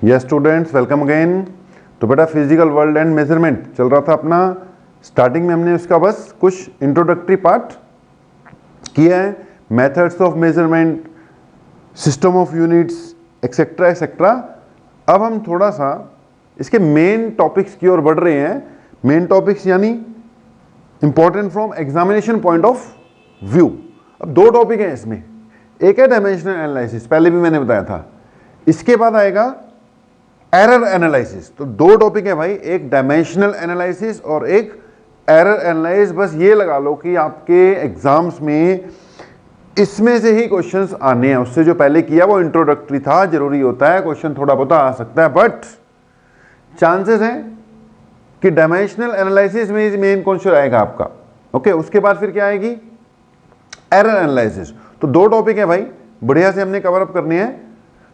Yes students, welcome again. तो बेटा physical world and measurement चल रहा था अपना। स्टार्टिंग में हमने उसका बस कुछ इंट्रोडक्टरी पार्ट किया है, methods of measurement, system of units etcetera etcetera. अब हम थोड़ा सा इसके मेन टॉपिक्स की ओर बढ़ रहे हैं। मेन टॉपिक्स यानी important from examination point of view. अब दो टॉपिक हैं इसमें, एक है डायमेंशनल एनालिसिस, पहले भी मैंने बताया था। इसके बाद आएगा एरर एनालिसिस। तो दो टॉपिक है भाई, एक डायमेंशनल एनालिसिस और एक एरर एनालिसिस। बस ये लगा लो कि आपके एग्जाम्स में इसमें से ही क्वेश्चंस आने हैं। उससे जो पहले किया वो इंट्रोडक्टरी था, जरूरी होता है, क्वेश्चन थोड़ा बहुत आ सकता है, बट चांसेस हैं कि डायमेंशनल एनालिसिस में मेन क्वेश्चन आएगा आपका। ओके, उसके बाद फिर क्या आएगी, एरर एनालिसिस। तो दो टॉपिक है भाई, बढ़िया से हमने कवर अप करने हैं।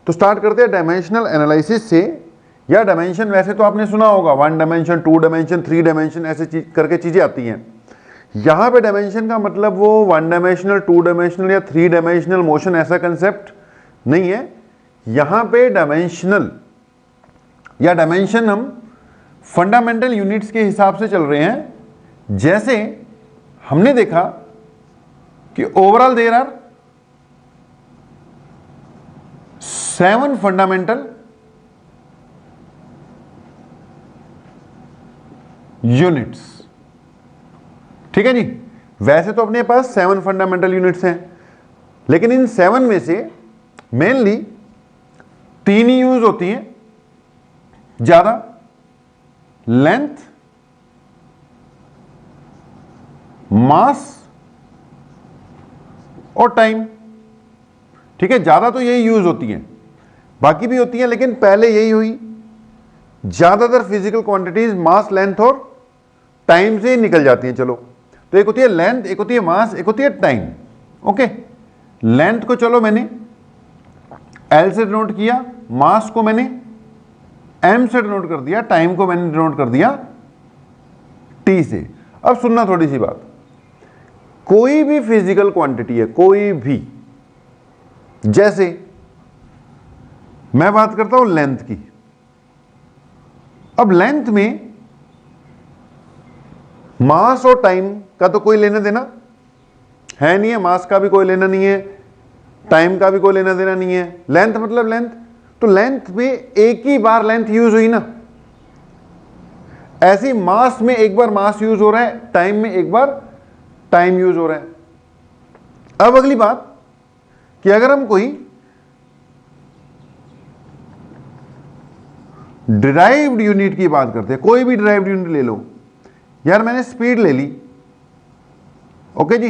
तो स्टार्ट करते हैं डायमेंशनल एनालिसिस से। या डायमेंशन वैसे तो आपने सुना होगा, 1 डायमेंशन, 2 डायमेंशन, 3 डायमेंशन, ऐसे करके चीजें आती हैं। यहां पे डायमेंशन का मतलब वो 1 डायमेंशनल, 2 डायमेंशनल या 3 डायमेंशनल मोशन ऐसा कंसेप्ट नहीं है। यहां पे डायमेंशनल या डायमेंशन हम फंडामेंटल यूनिट्स के हिसाब से चल रहे हैं। जैसे हमने देखा कि overall there are 7 fundamental units. ठीक है जी, वैसे तो अपने पास 7 फंडामेंटल यूनिट्स हैं, लेकिन इन 7 में से मेनली 3 ही यूज होती हैं ज्यादा, लेंथ, मास और टाइम। ठीक है, ज्यादा तो यही यूज होती है, बाकी भी होती है, लेकिन पहले यही हुई। ज्यादातर फिजिकल क्वांटिटीज मास, लेंथ और टाइम से निकल जाती हैं। चलो, तो एक होती है लेंथ, एक होती है मास, एक होती है टाइम। ओके, लेंथ को चलो मैंने एल से डिनोट किया, मास को मैंने एम से डिनोट कर दिया, टाइम को मैंने डिनोट कर दिया टी से। अब सुनना थोड़ी सी बात, कोई भी फिजिकल क्वांटिटी है, कोई भी, जैसे मैं बात करता हूं लेंथ की। अब लेंथ में मास और टाइम का तो कोई लेना देना है नहीं है, मास का भी कोई लेना नहीं है, टाइम का भी कोई लेना देना नहीं है। लेंथ मतलब लेंथ, तो लेंथ में एक ही बार लेंथ यूज हुई ना। ऐसे ही मास में एक बार मास यूज हो रहा है, टाइम में एक बार टाइम यूज हो रहा है। अब अगली बात कि अगर हम कोई डिराइव्ड यूनिट की बात करते हैं, कोई भी डिराइव्ड यूनिट ले लो। यार मैंने स्पीड ले ली, ओके जी।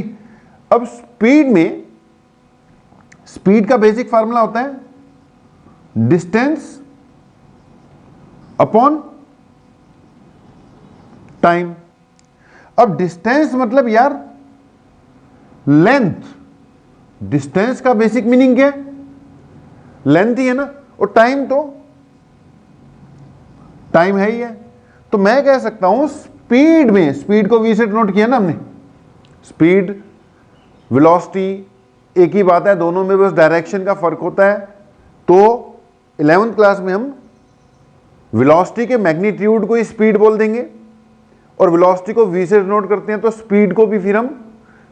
अब स्पीड में, स्पीड का बेसिक फार्मूला होता है डिस्टेंस अपॉन टाइम। अब डिस्टेंस मतलब यार लेंथ, डिस्टेंस का बेसिक मीनिंग क्या है, लेंथ ही है ना, और टाइम तो टाइम है ही है। तो मैं कह सकता हूं स्पीड में, स्पीड को वी से नोट किया ना हमने, स्पीड वेलोसिटी एक ही बात है, दोनों में बस डायरेक्शन का फर्क होता है। तो 11th क्लास में हम वेलोसिटी के मैग्नीट्यूड को ही स्पीड बोल देंगे, और वेलोसिटी को वी से डिनोट करते हैं, तो स्पीड को भी फिर हम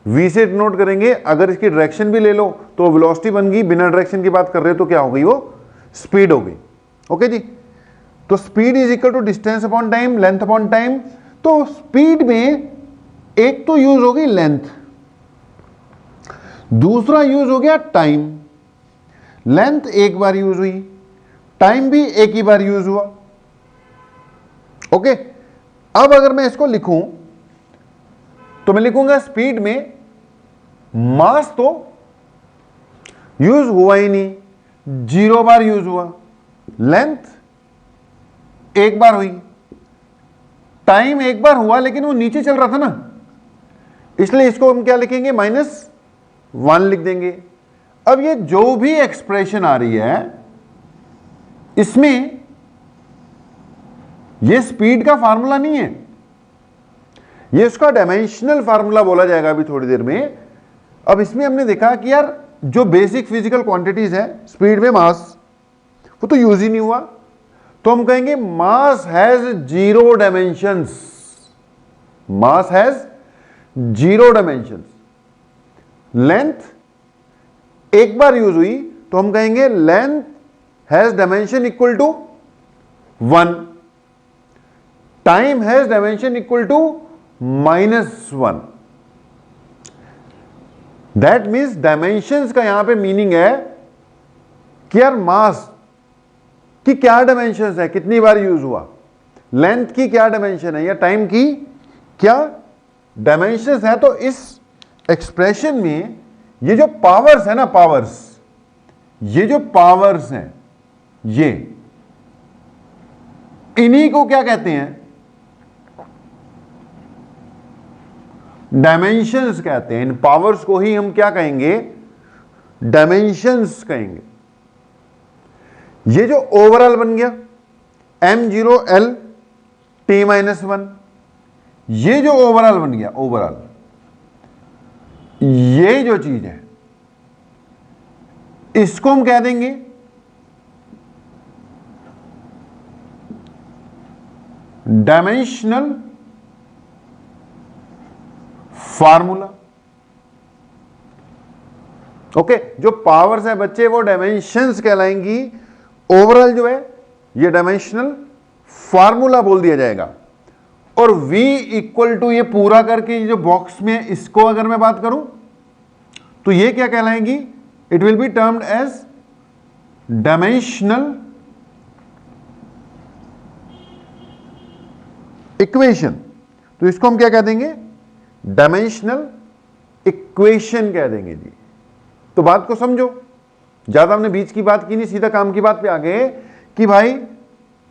वी से डिनोट करेंगे। अगर इसकी डायरेक्शन भी ले लो तो वेलोसिटी बन गई, बिना डायरेक्शन की बात कर रहे हो तो क्या हो गई, वो स्पीड हो गई। ओके जी, तो speed is equal to distance upon time, length upon time. तो स्पीड में एक तो यूज हो गई लेंथ, दूसरा यूज हो गया टाइम। लेंथ एक बार यूज हुई, टाइम भी एक ही बार यूज हुआ। ओके, अब अगर मैं इसको लिखूं तो मैं लिखूंगा स्पीड में मास तो यूज हुआ ही नहीं, 0 बार यूज हुआ, लेंथ एक बार हुई, टाइम एक बार हुआ, लेकिन वो नीचे चल रहा था ना, इसलिए इसको हम क्या लिखेंगे, -1 लिख देंगे। अब ये जो भी एक्सप्रेशन आ रही है इसमें ये स्पीड का फार्मूला नहीं है, ये इसका डायमेंशनल फार्मूला बोला जाएगा अभी थोड़ी देर में। अब इसमें हमने देखा कि यार जो बेसिक फिजिकल क्वांटिटीज है, स्पीड में मास, वो तो यूज ही नहीं हुआ, तो हम कहेंगे mass has 0 dimensions, mass has 0 dimensions. Length एक बार यूज हुई तो हम कहेंगे length has dimension equal to 1, time has dimension equal to -1। That means dimensions का यहां पे मीनिंग है कि यार मास की क्या डायमेंशंस है, कितनी बार यूज हुआ, लेंथ की क्या डायमेंशन है या टाइम की क्या डायमेंशंस है। तो इस एक्सप्रेशन में ये जो पावर्स है ना, पावर्स, ये जो पावर्स हैं ये, इन्हीं को क्या कहते हैं, डायमेंशंस कहते हैं। इन पावर्स को ही हम क्या कहेंगे, डायमेंशंस कहेंगे। ये जो ओवरऑल बन गया m0l t-1, ये जो ओवरऑल बन गया, ओवरऑल ये जो चीज है इसको हम कह देंगे डायमेंशनल फार्मूला। ओके, जो पावर्स है बच्चे वो डायमेंशंस कहलाएंगी, ओवरऑल जो है ये डायमेंशनल फार्मूला बोल दिया जाएगा। और v इक्वल टू ये पूरा करके ये जो बॉक्स में इसको अगर मैं बात करूं तो ये क्या कहलाएंगी, it will be termed as dimensional equation. तो इसको हम क्या कह देंगे, डायमेंशनल इक्वेशन कह देंगे जी। तो बात को समझो, ज्यादा हमने बीच की बात की नहीं, सीधा काम की बात पे आ गए कि भाई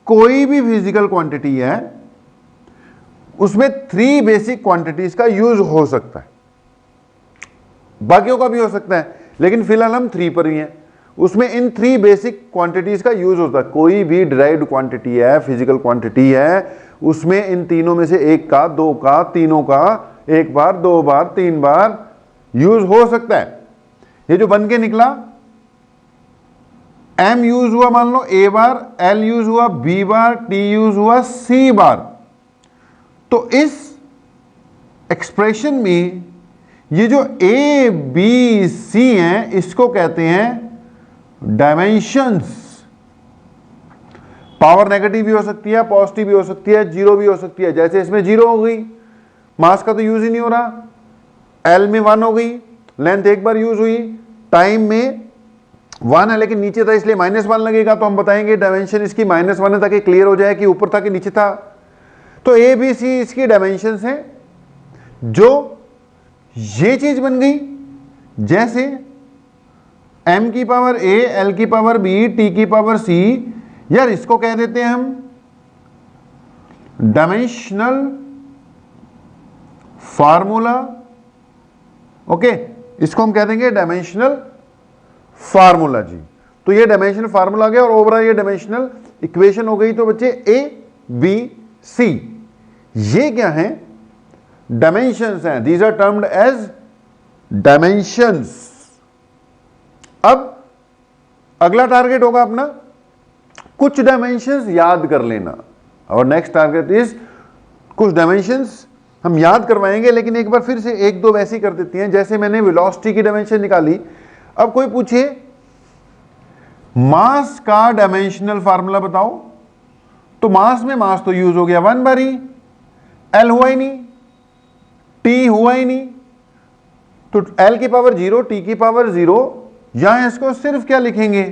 कोई भी फिजिकल क्वांटिटी है उसमें 3 बेसिक क्वांटिटीज का यूज हो सकता है, बाकियों का भी हो सकता है, लेकिन फिलहाल हम 3 पर ही हैं। उसमें इन 3 बेसिक क्वांटिटीज का यूज होता है। कोई भी डिराइव्ड क्वांटिटी है, फिजिकल क्वांटिटी है, उसमें इन तीनों में से एक का, दो का, तीनों का, एक बार, 2 बार, 3 बार यूज हो सकता है। ये जो बन के निकला, m यूज हुआ मान लो a बार, l यूज हुआ b बार, t यूज हुआ c बार। तो इस एक्सप्रेशन में ये जो a b c हैं इसको कहते हैं डायमेंशंस। पावर नेगेटिव भी हो सकती है, पॉजिटिव भी हो सकती है, 0 भी हो सकती है। जैसे इसमें 0 हो गई, मास का तो यूज ही नहीं हो रहा, l में 1 हो गई, लेंथ एक बार यूज हुई, टाइम में 1 है लेकिन नीचे था इसलिए -1 लगेगा। तो हम बताएंगे डायमेंशन इसकी -1 है ताकि क्लियर हो जाए कि ऊपर था कि नीचे था। तो ए बी सी इसकी डायमेंशंस हैं। जो ये चीज बन गई, जैसे m की पावर a, l की पावर b, t की पावर c, यार इसको कह देते हैं हम डायमेंशनल फार्मूला। ओके, इसको हम कह देंगे डायमेंशनल फार्मूला जी। तो ये डायमेंशनल फार्मूला आ गया और ओवरऑल ये डायमेंशनल इक्वेशन हो गई। तो बच्चे ए बी सी ये क्या है, डायमेंशंस हैं। These are termed as dimensions. अब अगला टारगेट होगा अपना कुछ डायमेंशंस याद कर लेना। और नेक्स्ट टारगेट इज कुछ डायमेंशंस हम याद करवाएंगे, लेकिन एक बार फिर से 1-2 वैसी कर देती हैं। जैसे मैंने वेलोसिटी की डायमेंशन निकाली, अब कोई पूछे मास का डायमेंशनल फार्मूला बताओ, तो मास में मास तो यूज हो गया 1/e, l हुआ ही नहीं, t हुआ ही नहीं, तो l की पावर 0, t की पावर 0, यहां इसको सिर्फ क्या लिखेंगे,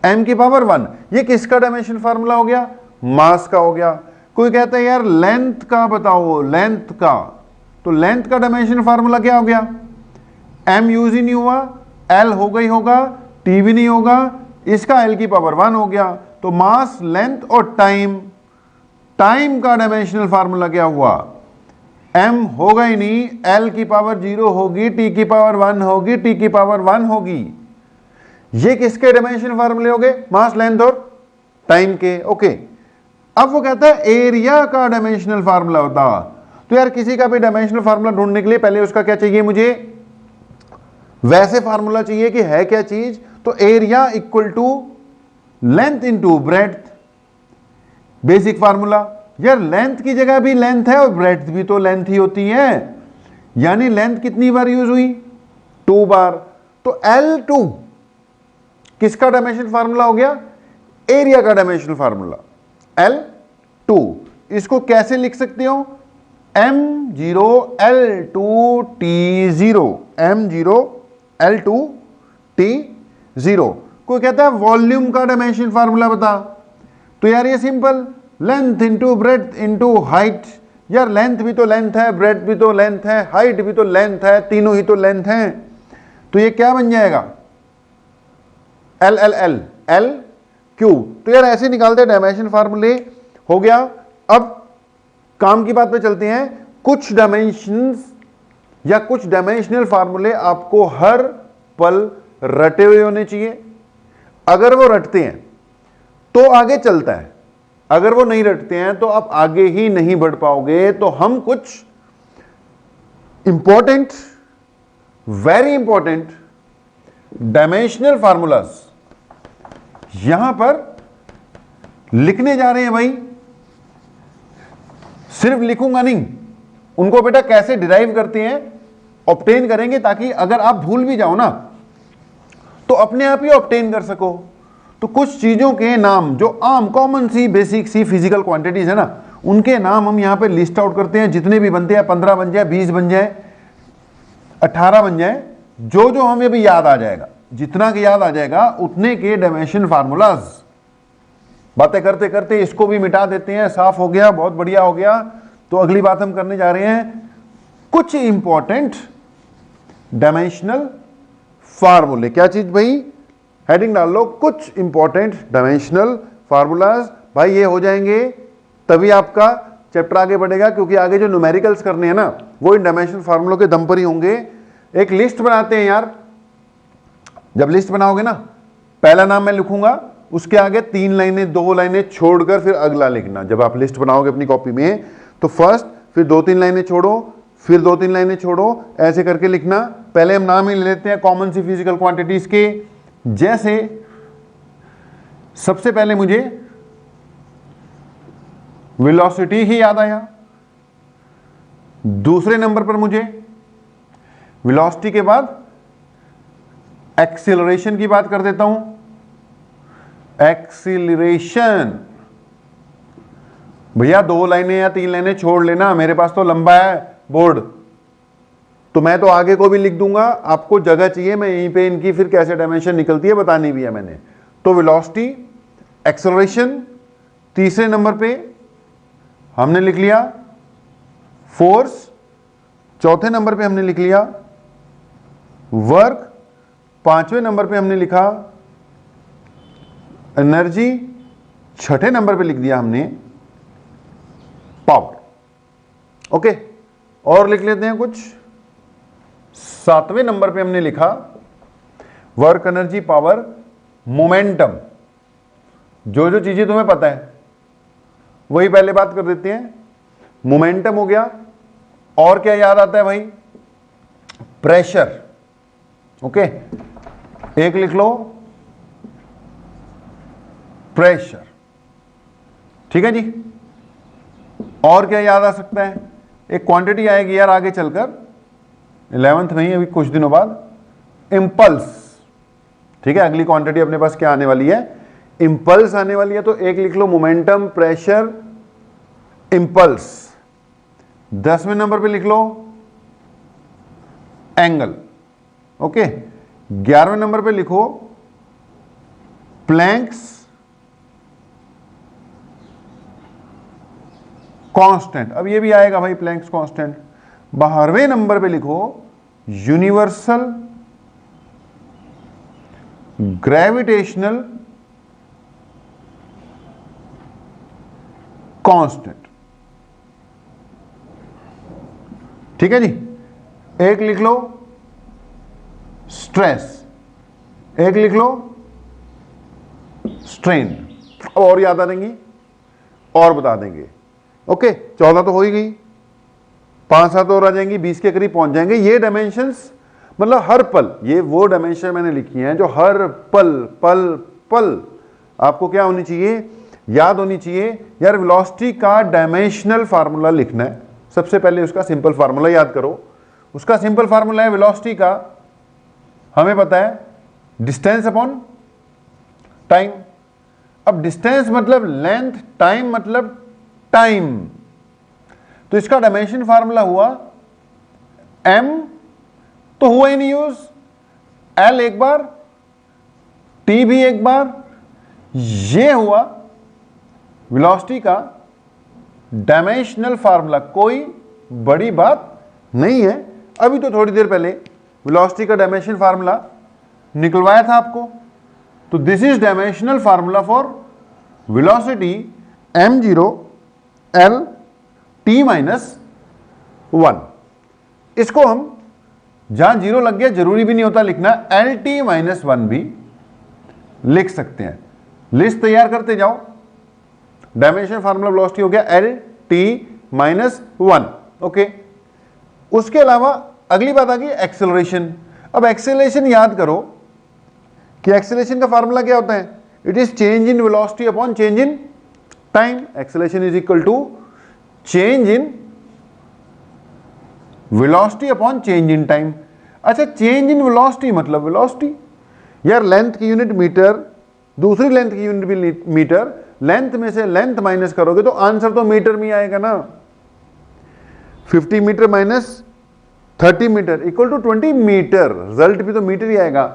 m की पावर 1। ये किसका डायमेंशन फार्मूला हो गया, मास का हो गया। कोई कहता है यार लेंथ का बताओ, लेंथ का, तो लेंथ का डायमेंशन फार्मूला क्या हो गया, m यूज ही नहीं हुआ, l हो गई होगा, t भी नहीं होगा, इसका l की पावर 1 हो गया। तो मास, लेंथ और टाइम, टाइम का डायमेंशनल फार्मूला क्या हुआ, m होगा ही नहीं, l की पावर 0 होगी, t की पावर 1 होगी, t की पावर 1 होगी। ये किसके डायमेंशनल फार्मूले हो गए, मास, लेंथ और टाइम के। ओके, अब वो कहता है एरिया का डायमेंशनल फार्मूला बता। तो यार किसी का भी डायमेंशनल फार्मूला ढूंढने के लिए पहले उसका क्या चाहिए, मुझे वैसे फार्मूला चाहिए कि है क्या चीज। तो area equal to length into breadth, basic formula, यार लेंथ की जगह भी लेंथ है और ब्रेड्थ भी तो लेंथ ही होती है, यानी लेंथ कितनी बार यूज हुई, 2 बार। तो L2 किसका डायमेंशन फार्मूला हो गया, एरिया का डायमेंशन फार्मूला L2। इसको कैसे लिख सकते हो, M0 L2 T0, M0 L2 T0। कोई कहता है वॉल्यूम का डायमेंशन फार्मूला बता, तो यार ये simple, length into breadth into height. यार लेंथ भी तो लेंथ है, ब्रेड्थ भी तो लेंथ है, हाइट भी तो लेंथ है, तीनों ही तो लेंथ हैं। तो ये क्या बन जाएगा, L L L L Q। तो यार ऐसे निकालते हैं डायमेंशन फार्मूले, हो गया। अब काम की बात पे चलते हैं। कुछ डायमेंशंस या कुछ डायमेंशनल फार्मूले आपको हर पल रटे हुए होने चाहिए। अगर वो रटते हैं तो आगे चलता है, अगर वो नहीं रटते हैं तो आप आगे ही नहीं बढ़ पाओगे। तो हम कुछ important, very important dimensional formulas यहां पर लिखने जा रहे हैं भाई। सिर्फ लिखूंगा नहीं, उनको बेटा कैसे डिराइव करते हैं ऑब्टेन करेंगे, ताकि अगर आप भूल भी जाओ ना तो अपने आप ही ऑब्टेन कर सको। तो कुछ चीजों के नाम जो आम कॉमन सी बेसिक सी फिजिकल क्वांटिटीज है ना, उनके नाम हम यहां पे लिस्ट आउट करते हैं। जितने भी बनते हैं, 15 बन जाए, 20 बन जाए, 18 बन जाए, जो जो हमें भी याद आ जाएगा, जितना के याद आ जाएगा उतने के डायमेंशन फार्मूलाज। बातें करते करते इसको भी मिटा देते हैं, साफ हो गया, बहुत बढ़िया हो गया। तो अगली बात हम करने जा रहे हैं कुछ इंपॉर्टेंट डायमेंशनल फार्मूले। क्या चीज भाई, हेडिंग डाल लो, कुछ इंपॉर्टेंट डायमेंशनल फार्मूलाज। भाई ये हो जाएंगे तभी आपका चैप्टर आगे बढ़ेगा, क्योंकि आगे जो न्यूमेरिकल्स करने हैं ना वो इन डायमेंशनल फार्मूलों के दम पर ही होंगे। एक लिस्ट बनाते हैं यार, जब लिस्ट बनाओगे ना, पहला नाम मैं लिखूंगा, उसके आगे 3 लाइनें 2 लाइनें छोड़कर फिर अगला लिखना। जब आप लिस्ट बनाओगे अपनी कॉपी में तो फर्स्ट, फिर 2-3 लाइनें छोड़ो, फिर 2-3 लाइनें छोड़ो, ऐसे करके लिखना। पहले हम नाम ही ले लेते हैं कॉमन सी फिजिकल क्वांटिटीज के। जैसे सबसे पहले मुझे वेलोसिटी ही याद आया, दूसरे नंबर पर मुझे वेलोसिटी के बाद एक्सीलरेशन की बात कर देता हूं। एक्सीलरेशन भैया 2 लाइनें या 3 लाइनें छोड़ लेना, मेरे पास तो लंबा है बोर्ड, तो मैं तो आगे को भी लिख दूंगा। आपको जगह चाहिए, मैं यहीं पे इनकी फिर कैसे डायमेंशन निकलती है बतानी भी है मैंने। तो वेलोसिटी, एक्सेलरेशन, तीसरे नंबर पे हमने लिख लिया फोर्स, चौथे नंबर पे हमने लिख लिया वर्क, पांचवें नंबर पे हमने लिखा एनर्जी, छठे नंबर पे लिख दिया हमने पावर। ओके, और लिख लेते हैं कुछ। 7वें नंबर पे हमने लिखा वर्क, एनर्जी, पावर, मोमेंटम। जो जो चीजें तुम्हें पता है वही पहले बात कर देते हैं। मोमेंटम हो गया, और क्या याद आता है भाई, प्रेशर। ओके, एक लिख लो प्रेशर, ठीक है जी। और क्या याद आ सकता है, एक क्वांटिटी आएगी यार आगे चलकर 11th में ही, अभी कुछ दिनों बाद, इंपल्स। ठीक है, अगली क्वांटिटी अपने पास क्या आने वाली है, इंपल्स आने वाली है। तो एक लिख लो मोमेंटम, प्रेशर, इंपल्स। 10वें नंबर पे लिख लो एंगल। ओके, 11वें नंबर पे लिखो प्लैंक्स कांस्टेंट। अब ये भी आएगा भाई प्लैंक्स कांस्टेंट। 12वें नंबर पे लिखो यूनिवर्सल ग्रेविटेशनल कांस्टेंट। ठीक है जी। एक लिख लो स्ट्रेस, एक लिख लो स्ट्रेन। और याद आ देंगी और बता देंगे। ओके, 14 तो हो ही गई, 5-7 और आ जाएंगी, 20 के करीब पहुंच जाएंगे। ये डायमेंशंस मतलब हर पल, ये वो डायमेंशन मैंने लिखी हैं जो हर पल पल पल आपको क्या होनी चाहिए, याद होनी चाहिए यार। वेलोसिटी का डायमेंशनल फार्मूला लिखना है, सबसे पहले उसका सिंपल फार्मूला याद करो। उसका सिंपल फार्मूला है वेलोसिटी का, हमें पता है डिस्टेंस अपॉन टाइम। अब डिस्टेंस मतलब लेंथ, टाइम मतलब टाइम, तो इसका डायमेंशन फार्मूला हुआ m, तो हुआ ही नहीं यूज, l एक बार, t भी एक बार, ये हुआ वेलोसिटी का डायमेंशनल फार्मूला। कोई बड़ी बात नहीं है। अभी तो थोड़ी देर पहले वेलोसिटी का डायमेंशन फार्मूला निकलवाया था आपको। तो this is dimensional formula for velocity m0 l t minus 1। इसको हम जहां जीरो लग गया जरूरी भी नहीं होता लिखना, एल टी माइनस 1 भी लिख सकते हैं। लिस्ट तैयार करते जाओ। डायमेंशन फार्मूला वेलोसिटी हो गया एल टी माइनस 1। ओके, उसके अलावा अगली बात आ गई एक्सेलरेशन। अब एक्सेलरेशन याद करो कि एक्सेलरेशन का फार्मूला क्या होता है, it is change in velocity upon change in time. Acceleration is equal to change in velocity upon change in time. अच्छा, चेंज इन वेलोसिटी मतलब वेलोसिटी, यार लेंथ की यूनिट मीटर, दूसरी लेंथ की यूनिट भी मीटर, लेंथ में से length minus करोगे तो आंसर तो मीटर में आएगा ना। 50 metre minus 30 metre equal to 20 metre, result भी तो मीटर ही आएगा।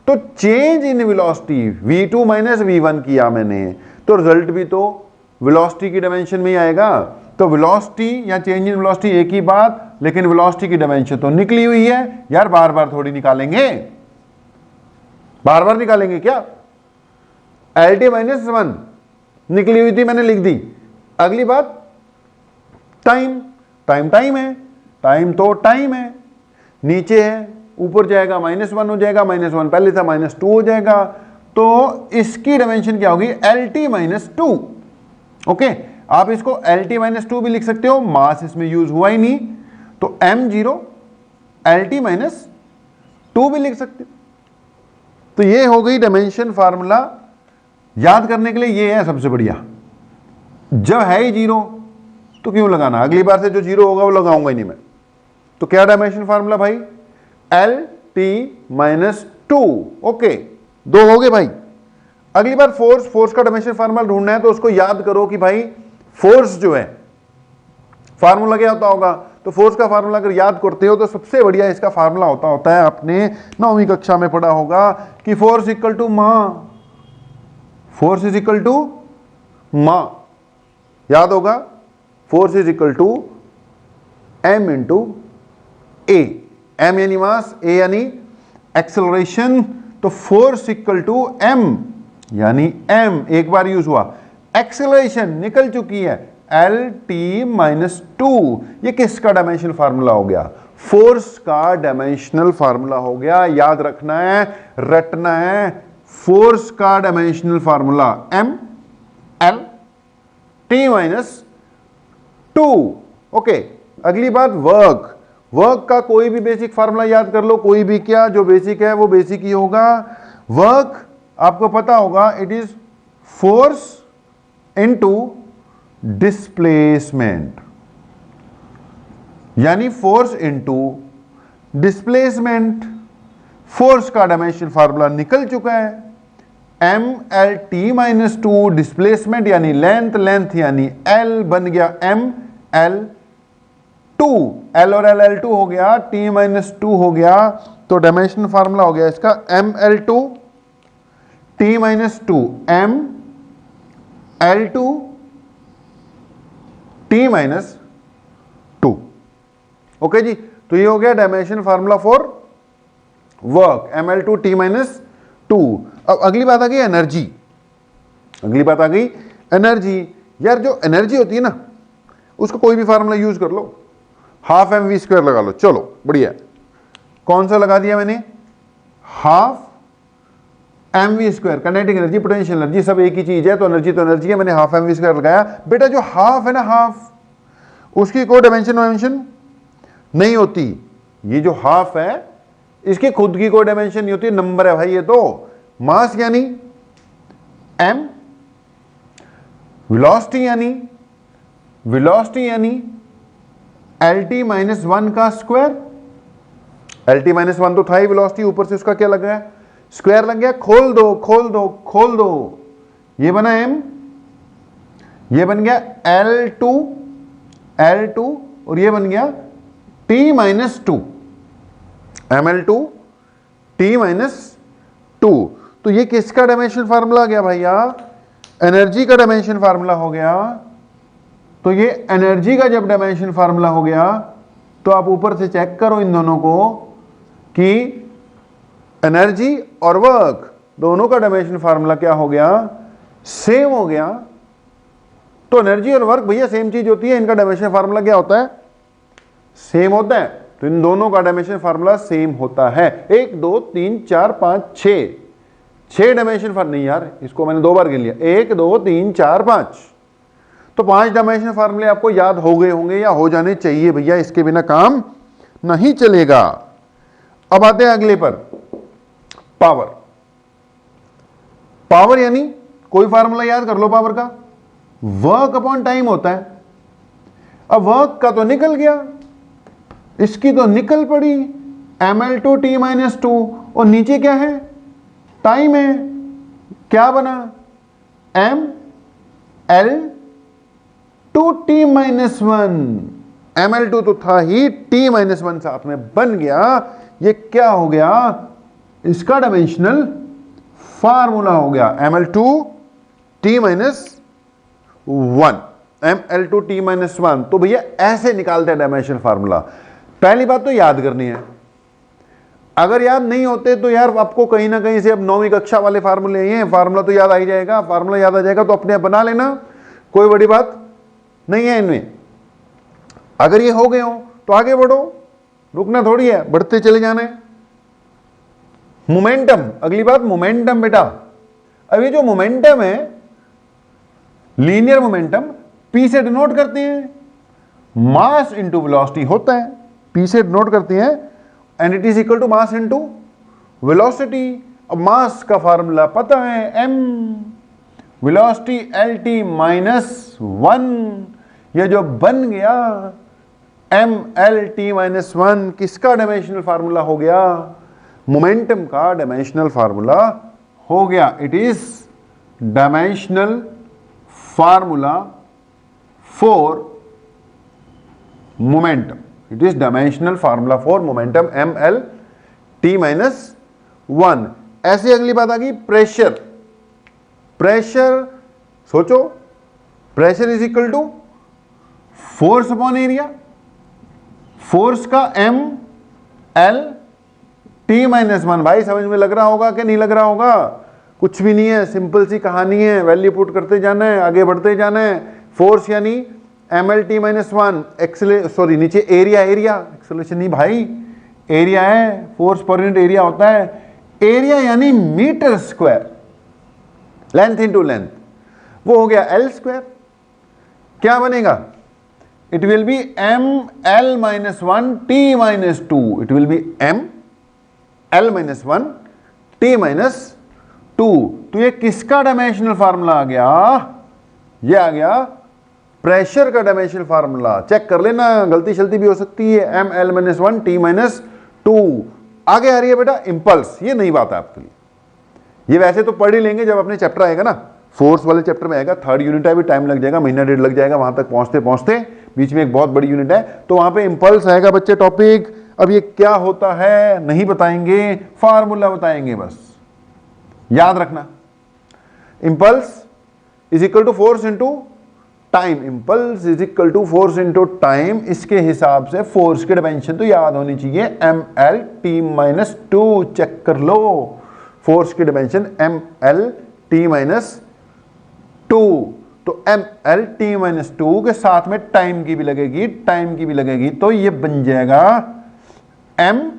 तो change in velocity v2 minus v1 किया मैंने, तो रिजल्ट भी तो वेलोसिटी की डायमेंशन में ही आएगा। तो वेलोसिटी या चेंज इन वेलोसिटी एक ही बात, लेकिन वेलोसिटी की डायमेंशन तो निकली हुई है यार, बार बार थोड़ी निकालेंगे, बार बार निकालेंगे क्या। एल टी माइनस 1 निकली हुई थी, मैंने लिख दी। अगली बात टाइम, टाइम टाइम है, टाइम तो टाइम है, नीचे है, ऊपर जाएगा -1 हो जाएगा, -1 पहले था -2 हो जाएगा। तो इसकी डायमेंशन क्या होगी, एल टी माइनस 2। ओके, आप इसको एल टी माइनस 2 भी लिख सकते हो, मास इसमें यूज हुआ ही नहीं, तो m0 एल टी माइनस 2 भी लिख सकते हो। तो ये हो गई डायमेंशन फार्मूला। याद करने के लिए ये है सबसे बढ़िया। जब है ही जीरो तो क्यों लगाना, अगली बार से जो जीरो होगा वो लगाऊंगा ही नहीं मैं। तो क्या डायमेंशन फार्मूला भाई, एल टी माइनस 2। ओके, दो हो गए भाई। अगली बार फोर्स, फोर्स का डायमेंशन फार्मूला ढूंढना है तो उसको याद करो कि भाई फोर्स जो है फार्मूला क्या होता होगा। तो फोर्स का फार्मूला अगर याद करते हो तो सबसे बढ़िया इसका फार्मूला होता है, आपने 9वीं कक्षा में पढ़ा होगा कि force equal to ma, force is equal to ma, याद होगा। Force is equal to m into A, m यानी मास, a यानी एक्सेलरेशन। तो फोर्स इक्वल टू m यानी m एक बार यूज हुआ, एक्सेलरेशन निकल चुकी है एल टी माइनस 2। ये किसका डायमेंशनल फार्मूला हो गया, फोर्स का डायमेंशनल फार्मूला हो गया। याद रखना है, रटना है, फोर्स का dimensional formula m l t minus 2। Okay, अगली बात वर्क। वर्क का कोई भी बेसिक फार्मूला याद कर लो, कोई भी क्या, जो बेसिक है वो बेसिक ही होगा। वर्क आपको पता होगा, it is force into displacement, यानी फोर्स इनटू डिस्प्लेसमेंट। फोर्स का डायमेंशन फार्मूला निकल चुका है, M L T minus 2, displacement यानी लेंथ, लेंथ यानी एल बन गया एम एल 2, एल और एल 2 हो गया, टी माइनस 2 हो गया। तो डायमेंशन फार्मूला हो गया इसका M L 2 T minus 2 M L 2 T minus 2। Okay जी, तो ये हो गया dimension formula for work, M L 2 T minus 2। अब अगली बात आ गई एनर्जी। अगली बात आ गई एनर्जी। यार जो एनर्जी होती है ना, उसको कोई भी फार्मूला यूज कर लो, हाफ एम वी स्क्वायर लगा लो, चलो बढ़िया। कौन सा लगा दिया मैंने, half M V square. Kinetic energy, potential energy सब एक ही चीज है, तो एनर्जी है, मैंने हाफ एम वी स्क्वायर लगाया। बेटा जो हाफ है ना, हाफ, उसकी कोई डायमेंशन नहीं होती। ये जो हाफ है इसकी खुद की कोई डायमेंशन नहीं होती, नंबर है भाई ये तो। मास यानी m, वेलोसिटी यानी LT माइनस 1 का स्क्वायर। LT माइनस 1 तो था ही वेलोसिटी, ऊपर से उसका क्या लग गया, स्क्वायर लग गया। खोल दो, ये बना m, ये बन गया L2 और ये बन गया T minus 2, ML2 T minus 2। तो ये किसका डायमेंशन फार्मूला गया भैया, एनर्जी का डायमेंशन फार्मूला हो गया। तो ये एनर्जी का जब डायमेंशन फार्मूला हो गया तो आप ऊपर से चेक करो इन दोनों को कि एनर्जी और वर्क दोनों का डायमेंशन फार्मूला क्या हो गया, सेम हो गया। तो एनर्जी और वर्क भैया सेम चीज होती है, इनका डायमेंशन फार्मूला क्या होता है, सेम होता है। तो इन दोनों का डायमेंशन फार्मूला सेम होता है। 1 2 3 4 5 6 डायमेंशन फार्मूला, नहीं यार इसको मैंने 2 बार गिन लिया, 1 2 3 4 5। तो 5 डायमेंशन फार्मूले आपको याद हो गए होंगे या हो जाने चाहिए भैया, इसके बिना काम नहीं चलेगा। अब आते हैं अगले पर, पावर यानी कोई फार्मूला याद कर लो पावर का, वर्क अपॉन टाइम होता है। अब वर्क का तो निकल गया, इसकी तो निकल पड़ी ML2 T माइनस 2, और नीचे क्या है, टाइम है। क्या बना, ML2 T माइनस 1। ML2 तो था ही, T माइनस 1 साथ में बन गया। ये क्या हो गया, इसका डायमेंशनल फार्मूला हो गया, ML2 T minus 1, ML2 T minus 1। तो भैया ऐसे निकालते हैं डायमेंशनल फार्मूला। पहली बात तो याद करनी है, अगर याद नहीं होते तो यार आपको कहीं ना कहीं से, अब 9वीं कक्षा वाले फार्मूले हैं, फार्मूला तो याद आ ही जाएगा, फार्मूला याद आ जाएगा तो अपने आप बना लेना, कोई बड़ी बात नहीं है इनमें। अगर ये हो गए हो तो आगे बढ़ो, रुकना थोड़ी है, बढ़ते चले जाना है। मोमेंटम, अगली बात मोमेंटम बेटा। अब ये जो मोमेंटम है, लीनियर मोमेंटम, P से डिनोट करते हैं, मास इंटू वेलोसिटी होता है, P से डिनोट करते हैं, and it is equal to mass into velocity. अब मास का फार्मूला पता है, m, वेलोसिटी LT माइनस 1। ये जो बन गया MLT माइनस 1, किसका डायमेंशनल फार्मूला हो गया, मोमेंटम का डायमेंशनल फार्मूला हो गया। It is dimensional formula for momentum, it is dimensional formula for momentum MLT minus 1। ऐसे अगली बात आ गई प्रेशर। प्रेशर सोचो, pressure is equal to force upon area. Force का MLT माइनस 1। भाई समझ में लग रहा होगा कि नहीं लग रहा होगा, कुछ भी नहीं है, सिंपल सी कहानी है, वैल्यू पुट करते जाना है, आगे बढ़ते जाना है। फोर्स यानी MLT माइनस 1, नीचे एरिया, एक्सेलरेशन नहीं भाई, एरिया है, फोर्स पर यूनिट एरिया होता है। एरिया यानी metre square, length into length, वो हो गया L स्क्वायर। क्या बनेगा, it will be ML minus 1 T minus 2, it will be ML minus 1 T minus 2। तो ये किसका डायमेंशनल फार्मूला आ गया, ये आ गया प्रेशर का डायमेंशनल फार्मूला। चेक कर लेना, गलती शलती भी हो सकती है। ML minus 1 T minus 2। आगे आ रही है बेटा इंपल्स, ये नई बात है आपके लिए, ये वैसे तो पढ़ ही लेंगे जब अपने चैप्टर आएगा ना, फोर्स वाले चैप्टर में आएगा। 3rd यूनिट है, भी टाइम लग जाएगा, महीना डेढ़ लग जाएगा वहां तक पहुंचते पहुंचते, बीच में एक बहुत बड़ी यूनिट है, तो वहां पे इंपल्स आएगा बच्चे टॉपिक। अब ये क्या होता है नहीं बताएंगे, फार्मूला बताएंगे बस, याद रखना। Impulse is equal to force into time, impulse is equal to force into time. इसके हिसाब से फोर्स की डायमेंशन तो याद होनी चाहिए, MLT माइनस 2। चेक कर लो, फोर्स की डायमेंशन MLT माइनस 2। तो MLT माइनस 2 के साथ में टाइम की भी लगेगी, टाइम की भी लगेगी, तो ये बन जाएगा MLT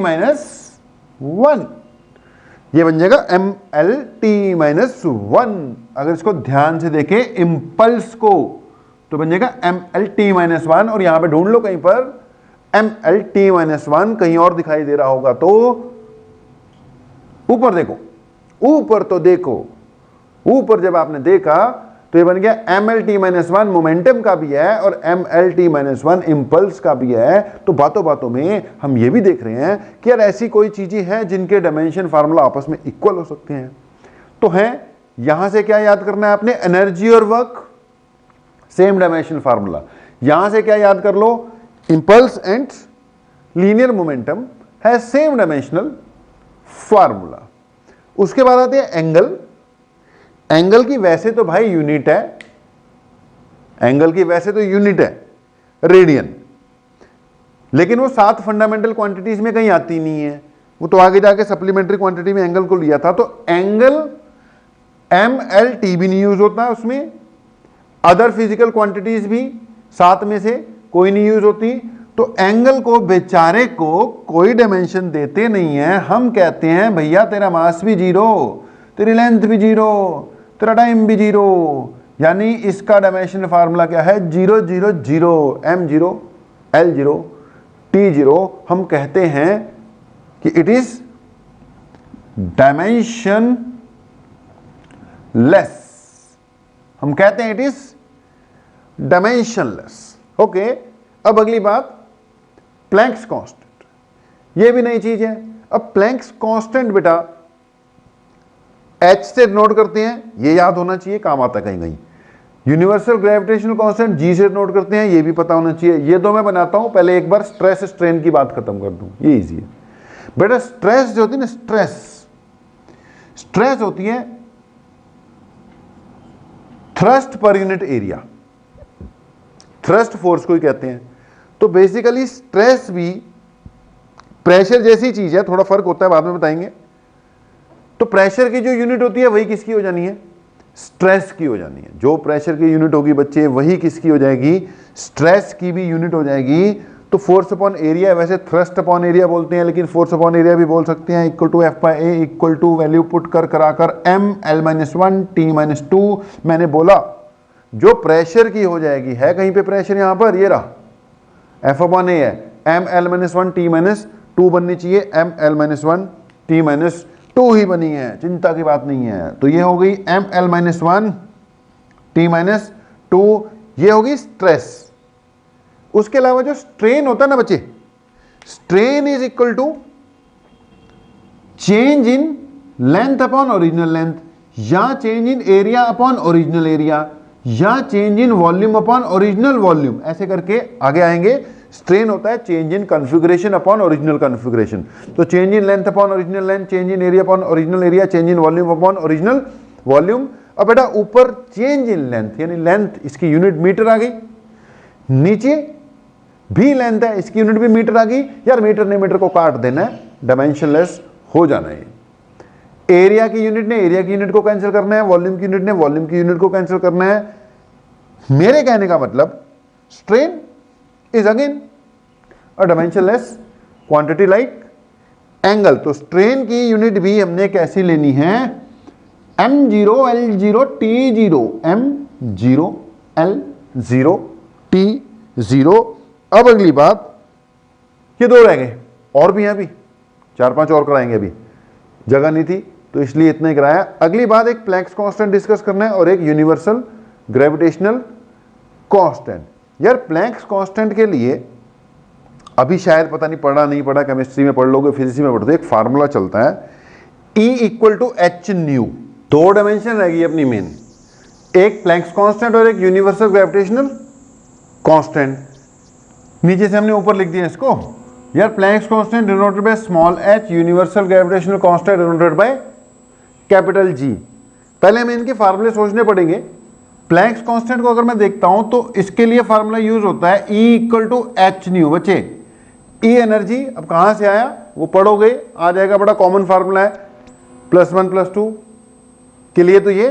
माइनस 1, ये बन जाएगा MLT माइनस 1। अगर इसको ध्यान से देखें इंपल्स को, तो बन जाएगा MLT माइनस 1, और यहां पे ढूंढ लो कहीं पर MLT माइनस 1, कहीं और दिखाई दे रहा होगा तो ऊपर देखो, ऊपर तो देखो, ऊपर जब आपने देखा तो ये बन गया mlt-1 मोमेंटम का भी है और mlt-1 इंपल्स का भी है। तो बातों बातों में हम ये भी देख रहे हैं कि यार ऐसी कोई चीजें हैं जिनके डायमेंशन फार्मूला आपस में इक्वल हो सकते हैं। तो है यहां से क्या याद करना है आपने, एनर्जी और वर्क सेम डायमेंशन फार्मूला। यहां से क्या याद कर लो, इंपल्स एंड लीनियर मोमेंटम है सेम डायमेंशनल फार्मूला। उसके बाद आते हैं एंगल। एंगल की वैसे तो भाई यूनिट है, एंगल की वैसे तो यूनिट है रेडियन, लेकिन वो 7 फंडामेंटल क्वांटिटीज में कहीं आती नहीं है, वो तो आगे जाके सप्लीमेंट्री क्वांटिटी में एंगल को लिया था। तो एंगल MLT भी नहीं यूज होता है उसमें, अदर फिजिकल क्वांटिटीज भी 7 में से कोई नहीं यूज होती। तो एंगल को बेचारे को कोई डायमेंशन देते नहीं है, हम कहते हैं भैया तेरा मास भी 0, तेरी लेंथ भी 0, तेरा टाइम भी 0, यानी इसका डायमेंशन फार्मूला क्या है 0 0 0, m0 l0 t0। हम कहते हैं कि इट इज डायमेंशन लेस, हम कहते हैं इट इज डायमेंशनलेस। ओके, अब अगली बात प्लैंक्स कांस्टेंट, ये भी नई चीज है। अब प्लैंक्स कांस्टेंट बेटा H से नोट करते हैं, ये याद होना चाहिए, काम आता है कहीं कहीं। यूनिवर्सल ग्रेविटेशनल कांस्टेंट G से नोट करते हैं, ये भी पता होना चाहिए। ये दो मैं बनाता हूं, पहले एक बार स्ट्रेस स्ट्रेन की बात खत्म कर दूं, ये इजी है बेटा। स्ट्रेस जो होती है ना, स्ट्रेस होती है thrust per unit area, thrust force को ही कहते हैं। तो बेसिकली स्ट्रेस भी प्रेशर जैसी चीज है, थोड़ा फर्क होता है बाद में बताएंगे। तो प्रेशर की जो यूनिट होती है वही किसकी हो जानी है, स्ट्रेस की हो जानी है। जो प्रेशर की यूनिट होगी बच्चे वही किसकी हो जाएगी, स्ट्रेस की भी यूनिट हो जाएगी। तो फोर्स अपॉन एरिया, वैसे थ्रस्ट अपॉन एरिया बोलते हैं, लेकिन फोर्स अपॉन एरिया भी बोल सकते हैं, equal to F/A, equal to value put कर कराकर ML-1 T-2। मैंने बोला जो प्रेशर की हो जाएगी, है कहीं पे प्रेशर, यहां पर ये रहा F/A है, ML-1 T-2 बननी चाहिए, ML-1 T-2 ही बनी है, चिंता की बात नहीं है। तो ये हो गई ML-1 T-2, ये होगी स्ट्रेस। उसके अलावा जो स्ट्रेन होता है ना बच्चे, strain is equal to change in length upon original length, या change in area upon original area, या change in volume upon original volume, ऐसे करके आगे आएंगे। स्ट्रेन होता है change in configuration upon original configuration. तो change in length upon original length, change in area upon original area, change in volume upon original volume. अब बेटा ऊपर चेंज इन लेंथ, यानी लेंथ इसकी यूनिट मीटर आ गई, नीचे भी लेंथ है इसकी यूनिट भी मीटर आ गई। यार मीटर ने मीटर को काट देना है, डायमेंशनलेस हो जाना है। एरिया की यूनिट ने एरिया की यूनिट को कैंसिल करना है, वॉल्यूम की यूनिट ने वॉल्यूम की यूनिट को कैंसिल करना है। मेरे कहने का मतलब strain is again a dimensionless quantity like angle. तो स्ट्रेन की यूनिट भी हमने कैसी लेनी है, m0 l0 t0, m0 l0 t0। अब अगली बात, ये दो रह गए, और भी हैं, अभी 4-5 और कराएंगे, अभी जगह नहीं थी तो इसलिए इतना ही कराया। अगली बात एक प्लैंक्स कांस्टेंट डिस्कस करना है और एक यूनिवर्सल ग्रेविटेशनल कांस्टेंट। यार प्लैंक्स कांस्टेंट के लिए अभी शायद पता नहीं पढ़ा नहीं पढ़ा, केमिस्ट्री में पढ़ लोगे, फिजिक्स में पढ़ते, एक फार्मूला चलता है E equal to H nu. दो डायमेंशन रहेगी अपनी मेन, एक प्लैंक्स कांस्टेंट और एक यूनिवर्सल ग्रेविटेशनल कांस्टेंट। नीचे से हमने ऊपर लिख दिया इसको। यार Planck's constant denoted by small h, universal gravitational constant denoted by capital G। पहले हमें इनके फार्मूले सोचने पड़ेंगे। प्लैंक्स कांस्टेंट को अगर मैं देखता हूं तो इसके लिए फार्मूला यूज होता है E equal to H nu. बच्चे E एनर्जी अब कहां से आया वो पढ़ोगे, आ जाएगा, बड़ा कॉमन फार्मूला है, +1 +2 के लिए तो ये,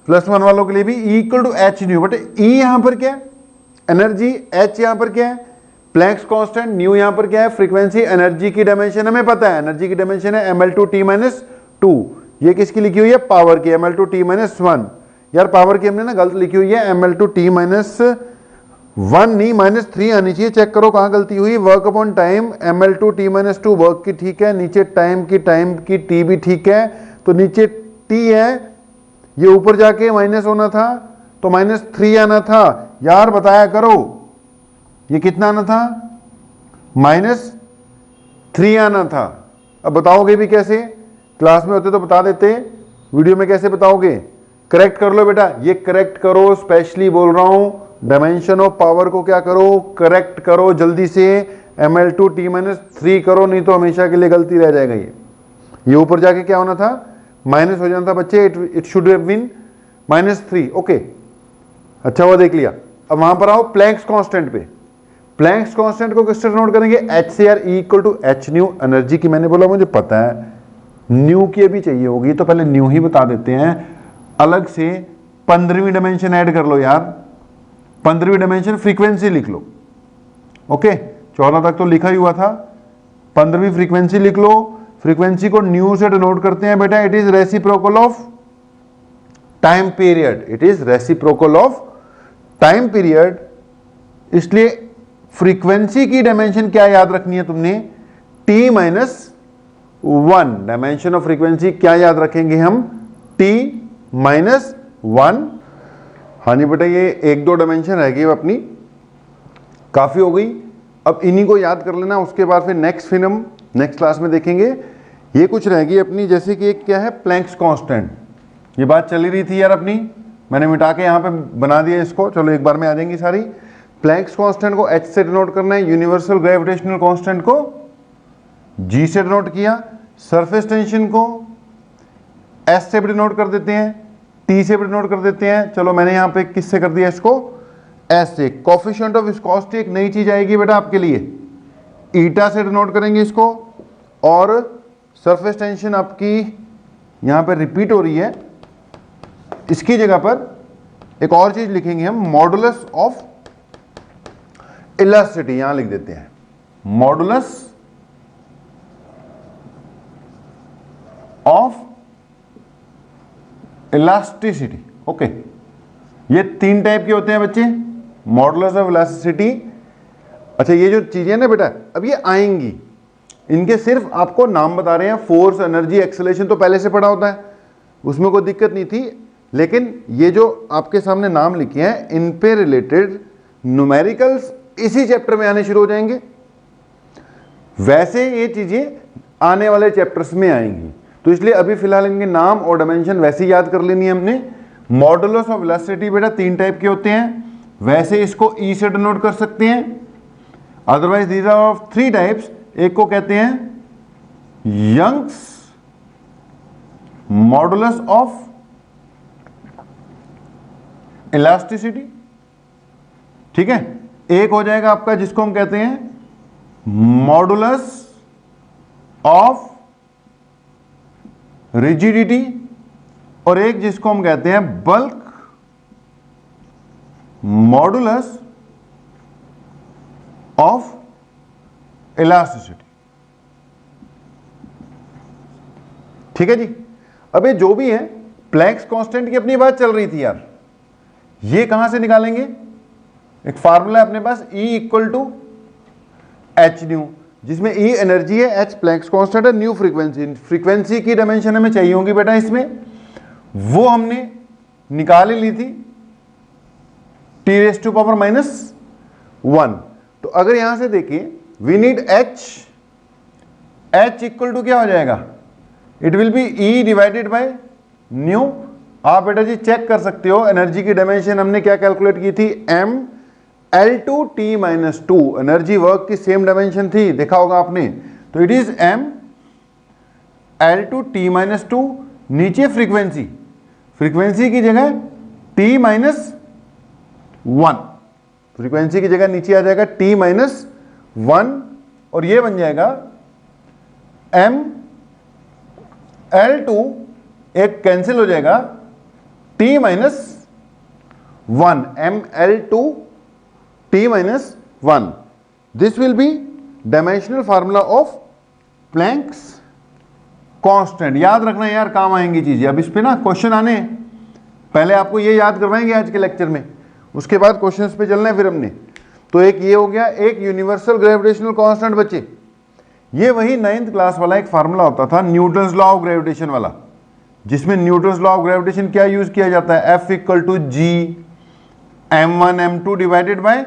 +1 वालों के लिए भी E equal to H nu. But E यहां पर क्या है, एनर्जी, H यहां पर क्या है, प्लैंक्स कांस्टेंट, न्यू यहां पर क्या है, फ्रीक्वेंसी। एनर्जी की डायमेंशन हमें पता है, एनर्जी की डायमेंशन है ml2 t-2। ये किसकी लिखी हुई है, पावर की, ml2 t-1। यार पावर की हमने ना गलत लिखी हुई है, ml2 t-1 नहीं, -3 आनी चाहिए। चेक करो कहां गलती हुई। Work upon time ml2 t-2 work की ठीक है, नीचे टाइम की टी भी ठीक है, तो नीचे टी है, ये ऊपर जाके माइनस होना था तो -3 आना था। यार बताया करो, ये कितना आना था? -3 आना था। अब बताओगे भी कैसे? क्लास में होते तो बता देते, वीडियो में कैसे बताओगे? करेक्ट कर लो बेटा, ये करेक्ट करो, स्पेशली बोल रहा हूं, डायमेंशन ऑफ पावर को क्या करो? करेक्ट करो जल्दी से, ml2 t-3 करो, नहीं तो हमेशा के लिए गलती रह जाएगा। ये ऊपर जाके क्या होना था? माइनस हो जाना था बच्चे, it should have been -3। Okay, अच्छा हुआ देख लिया। अब वहां पर आओ प्लैंक्स कांस्टेंट पे। प्लैंक्स कांस्टेंट को किस तरह नोट करेंगे? H से यार E equal to H nu, energy की मैंने बोला मुझे पता है, न्यू की अभी चाहिए होगी तो पहले न्यू ही बता देते हैं। अलग से 15वीं डायमेंशन ऐड कर लो यार, 15वीं डायमेंशन फ्रीक्वेंसी लिख लो। ओके, 14 तक तो लिखा ही हुआ था, 15वीं फ्रीक्वेंसी लिख लो। फ्रीक्वेंसी को न्यू से डिनोट करते हैं बेटा, it is reciprocal of time period, it is reciprocal of time period. इसलिए फ्रीक्वेंसी की डायमेंशन क्या याद रखनी है तुमने? t-1 डायमेंशन ऑफ फ्रीक्वेंसी क्या याद रखेंगे हम? t-1। हाँ जी बेटा, ये 1-2 डायमेंशन रह गई अपनी, काफी हो गई। अब इन्हीं को याद कर लेना, उसके बाद फिर हम नेक्स्ट क्लास में देखेंगे। ये कुछ रह गई अपनी, जैसे कि एक क्या है? Planck's constant. ये बात चली रही थी यार अपनी, मैंने मिटा के यहाँ पे बना दिया इसको, चलो एक बार में आ जाएंगी सारी। प्लैंक्स कांस्टेंट को H से डिनोट करना है, यूनिवर्सल ग्रेविटेशनल कांस्टेंट को G से डिनोट किया, सरफेस टेंशन को S से भी डिनोट कर देते हैं, T से भी डिनोट कर देते हैं। चलो मैंने यहाँ पे किससे कर दिया इसको? S से। कोफिशिएंट ऑफ विस्कोसिटी एक नई चीज आएगी बेटा आपके लिए, ईटा से डिनोट करेंगे इसको। और सरफेस टेंशन आपकी यहाँ पे रिपीट हो रही है, इसकी जगह पर एक और चीज लिखेंगे हम, मॉडुलस ऑफ इलास्टिसिटी, यहां लिख देते हैं मॉडुलस ऑफ इलास्टिसिटी। ओके, ये 3 टाइप के होते हैं बच्चे, मॉडुलस ऑफ इलास्टिसिटी। अच्छा, ये जो चीजें ना बेटा अब ये आएंगी, इनके सिर्फ आपको नाम बता रहे हैं। फोर्स, एनर्जी, एक्सेलरेशन तो पहले से पढ़ा होता है, उसमें कोई दिक्कत नहीं थी। लेकिन ये जो आपके सामने नाम लिखे हैं, इन पे रिलेटेड न्यूमेरिकल्स इसी चैप्टर में आने शुरू हो जाएंगे। वैसे ये चीजें आने वाले चैप्टर्स में आएंगी, तो इसलिए अभी फिलहाल इनके नाम और डायमेंशन वैसे ही याद कर लेनी है हमने। मॉडुलस ऑफ इलास्टिसिटी बेटा 3 टाइप के होते हैं, वैसे इसको E से डिनोट कर सकते हैं, otherwise these are of 3 types. एक को कहते हैं यंग्स मॉडुलस ऑफ इलास्टिसिटी, ठीक है। एक हो जाएगा आपका जिसको हम कहते हैं मॉडुलस ऑफ रिजिडिटी, और एक जिसको हम कहते हैं बल्क मॉडुलस ऑफ इलास्टिसिटी, ठीक है जी। अब ये जो भी है प्लैंक्स कांस्टेंट की अपनी बात चल रही थी यार, ये कहां से निकालेंगे? एक फार्मूला है अपने पास, E equal to H nu, जिसमें E एनर्जी है, H प्लैंक्स कांस्टेंट है, न्यू फ्रीक्वेंसी। फ्रीक्वेंसी की डायमेंशन हमें चाहिए होगी बेटा इसमें, वो हमने निकाल ही ली थी, T⁻⁻1। तो अगर यहां से देखें, we need H equal to क्या हो जाएगा? It will be E divided by nu. आप बेटा जी चेक कर सकते हो, एनर्जी की डायमेंशन हमने क्या कैलकुलेट की थी? mL2T-2। एनर्जी वर्क की सेम डायमेंशन थी, देखा होगा आपने, तो इट इज mL2T-2। नीचे फ्रीक्वेंसी की जगह T-1, फ्रीक्वेंसी की जगह नीचे आ जाएगा T-1, और ये बन जाएगा mL2, एक कैंसिल हो जाएगा, T-1, mL2T-1। This will be dimensional formula of Planck's constant. याद रखना यार, काम आएंगी चीजें। अब इस पे ना क्वेश्चन आने, पहले आपको ये याद करवाएंगे आज के लेक्चर में, उसके बाद क्वेश्चंस पे चलना है फिर हमने। तो एक ये हो गया, एक यूनिवर्सल ग्रेविटेशनल कांस्टेंट बच्चे, ये वही 9th क्लास वाला एक फार्मूला होता था, न्यूटन्स लॉ ऑफ ग्रेविटेशन वाला। जिसमें न्यूटन्स लॉ ऑफ ग्रेविटेशन क्या यूज किया जाता है, F equal to G m1 m2 divided by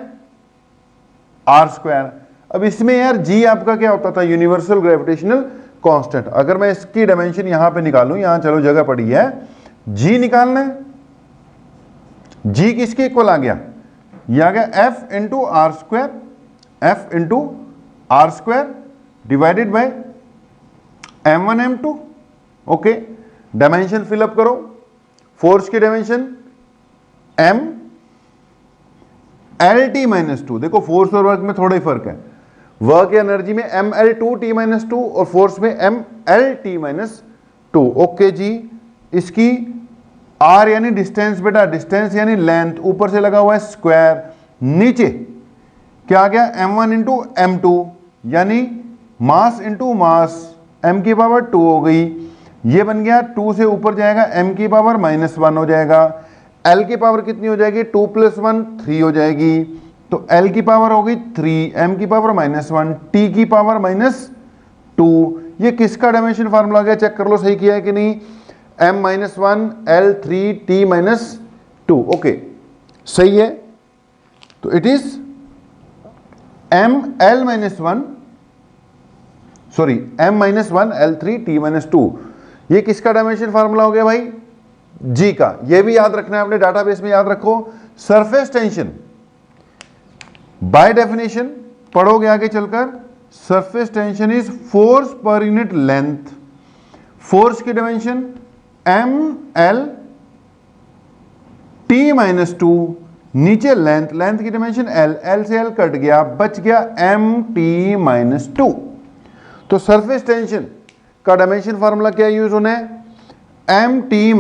R square. अब इसमें यार g आपका क्या होता था, यूनिवर्सल ग्रेविटेशनल कांस्टेंट। अगर मैं इसकी डायमेंशन यहां पे निकालूं, यहां चलो जगह पड़ी है, g निकालना है, g किसके इक्वल आ गया, ये आ गया F into R square, F into R square divided by m1 m2। Okay, dimension fill up करो, फोर्स की dimension m L T minus two. देखो फोर्स और वर्क में थोड़ा ही फर्क है, वर्क एनर्जी में M L two T minus two और फोर्स में M L T minus two. Okay जी, इसकी आर यानी डिस्टेंस, बेटा डिस्टेंस यानी लेंथ, ऊपर से लगा हुआ है स्क्वायर, नीचे क्या आ गया m1 इंटू m2 यानी मास इंटू मास, m की पावर 2 हो गई, ये बन गया 2 से ऊपर जाएगा m की पावर -1 हो जाएगा, l की पावर कितनी हो जाएगी, 2 + 1 3 हो जाएगी, तो l की पावर हो गई 3, m की पावर -1, t की पावर -2। ये किसका डायमेंशन फार्मूला गया, चेक कर लो सही किया है कि नहीं, m-1 l 3 t -2। ओके सही है, तो it is m-1 l 3 t -2। ये किसका डायमेंशन फार्मूला हो गया भाई, g का। ये भी याद रखना है, अपने डाटाबेस में याद रखो। सरफेस टेंशन बाय डेफिनेशन पढ़ोगे आगे चलकर, surface tension is force per unit length. Force की डायमेंशन m l t -2, नीचे लेंथ, लेंथ की डायमेंशन l, l से l कट गया, बच गया m t -2। तो सरफेस टेंशन का डायमेंशन फार्मूला क्या यूज होना है, m t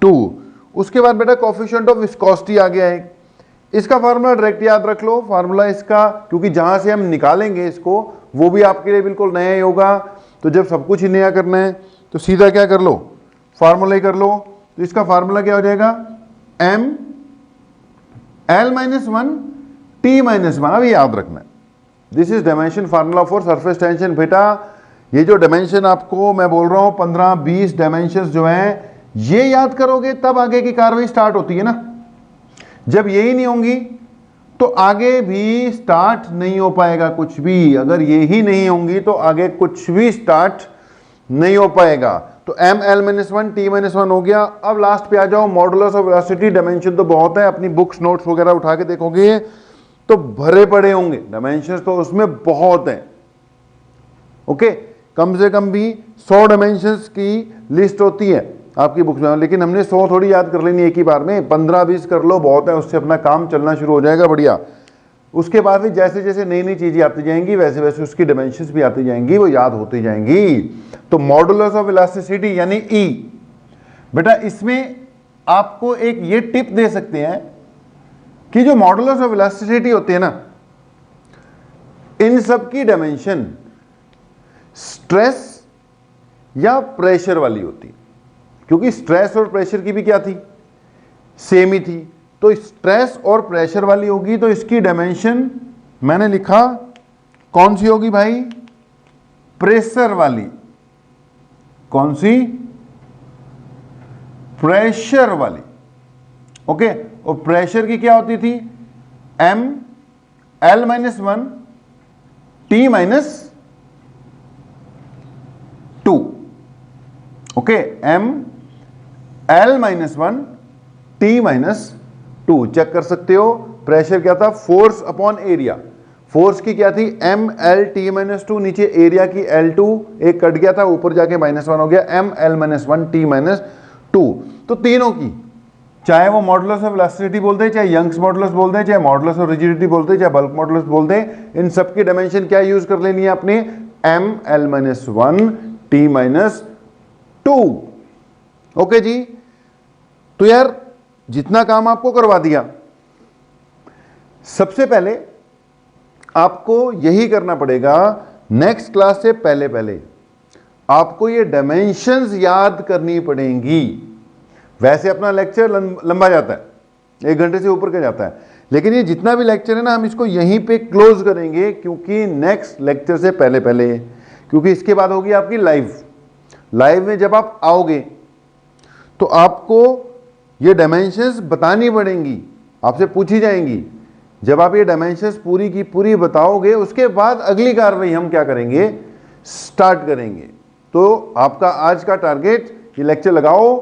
-2। उसके बाद बेटा कोफिशिएंट ऑफ विस्कोसिटी आ गया है, इसका फार्मूला डायरेक्ट याद रख लो। फार्मूला इसका, क्योंकि जहां से हम निकालेंगे इसको वो भी आपके लिए बिल्कुल नया ही होगा, तो जब सब कुछ ही नया करना है तो सीधा क्या कर लो, फार्मूला ही कर लो। तो इसका फार्मूला क्या हो जाएगा, m l -1 t -1। अभी याद रखना है, this is dimension formula for surface tension. बेटा ये जो डायमेंशन आपको मैं बोल रहा हूं 15-20 डायमेंशंस जो हैं, ये याद करोगे तब आगे की कार्रवाई स्टार्ट होती है ना। जब यही नहीं होंगी तो आगे भी स्टार्ट नहीं हो पाएगा कुछ भी। अगर ये ही नहीं होंगी तो आगे कुछ भी स्टार्ट नहीं हो पाएगा। तो m l -1 t -1 हो गया। अब लास्ट पे आ जाओ, मॉडुलस ऑफ वेलोसिटी। डायमेंशन तो बहुत है, अपनी बुक्स नोट्स वगैरह उठा के देखोगे तो भरे पड़े होंगे डायमेंशंस, तो उसमें बहुत है। ओके, कम से कम भी 100 डायमेंशंस की लिस्ट होती है आपकी बुक्स में, लेकिन हमने 100 थोड़ी याद कर लेनी एक ही बार में, 15-20 कर लो बहुत है, उससे अपना काम चलना शुरू हो जाएगा बढ़िया। उसके बाद भी जैसे जैसे नई नई चीजें आती जाएंगी वैसे वैसे उसकी डायमेंशंस भी आती जाएंगी, वो याद होती जाएंगी। तो मॉडुलस ऑफ इलास्टिसिटी यानी E, बेटा इसमें आपको एक ये टिप दे सकते हैं कि जो मॉडुलस ऑफ इलास्टिसिटी होती है ना, इन सब की डायमेंशन स्ट्रेस या प्रेशर वाली होती, क्योंकि स्ट्रेस और प्रेशर की भी क्या थी, सेम ही थी। तो स्ट्रेस और प्रेशर वाली होगी तो इसकी डायमेंशन मैंने लिखा कौन सी होगी भाई, प्रेशर वाली। कौन सी, प्रेशर वाली। ओके, और प्रेशर की क्या होती थी, m l -1 t -2। Okay, m l -1 t -2। Check कर सकते हो, प्रेशर क्या था, फोर्स अपॉन एरिया। फोर्स की क्या थी, m l t -2, नीचे एरिया की L2, एक कट गया था ऊपर जाके -1 हो गया, m l -1 t -2। तो तीनों की, चाहे वो मॉडुलस ऑफ इलास्टिसिटी बोलते हैं, चाहे यंग्स मॉडुलस बोलते हैं, चाहे मॉडुलस ऑफ रिजिडिटी बोलते हैं, चाहे बल्क मॉडुलस बोलते हैं, इन सब की डायमेंशन क्या यूज कर लेनी है अपने, m l -1 t -2। ओके जी, तो यार जितना काम आपको करवा दिया, सबसे पहले आपको यही करना पड़ेगा, नेक्स्ट क्लास से पहले पहले आपको ये डायमेंशंस याद करनी पड़ेंगी। वैसे अपना लेक्चर लंबा जाता है, 1 घंटे से ऊपर का जाता है, लेकिन ये जितना भी लेक्चर है ना, हम इसको यहीं पे क्लोज करेंगे, क्योंकि नेक्स्ट लेक्चर से पहले पहले, क्योंकि इसके बाद होगी आपकी लाइव लाइव में जब आप आओगे तो आपको ये डायमेंशंस बतानी पड़ेंगी, आपसे पूछी जाएंगी। जब आप ये डायमेंशंस पूरी की पूरी बताओगे उसके बाद अगली कार्रवाई हम क्या करेंगे, स्टार्ट करेंगे। तो आपका आज का टारगेट, ये लेक्चर लगाओ,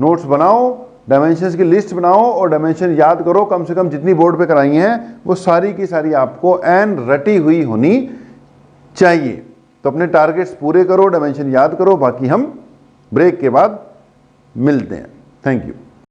नोट्स बनाओ, डायमेंशंस की लिस्ट बनाओ और डायमेंशन याद करो। कम से कम जितनी बोर्ड पे कराई हैं वो सारी की सारी आपको एन रटी हुई होनी चाहिए। तो अपने टारगेट्स पूरे करो, डायमेंशन याद करो, बाकी हम ब्रेक के बाद मिलते हैं। Thank you.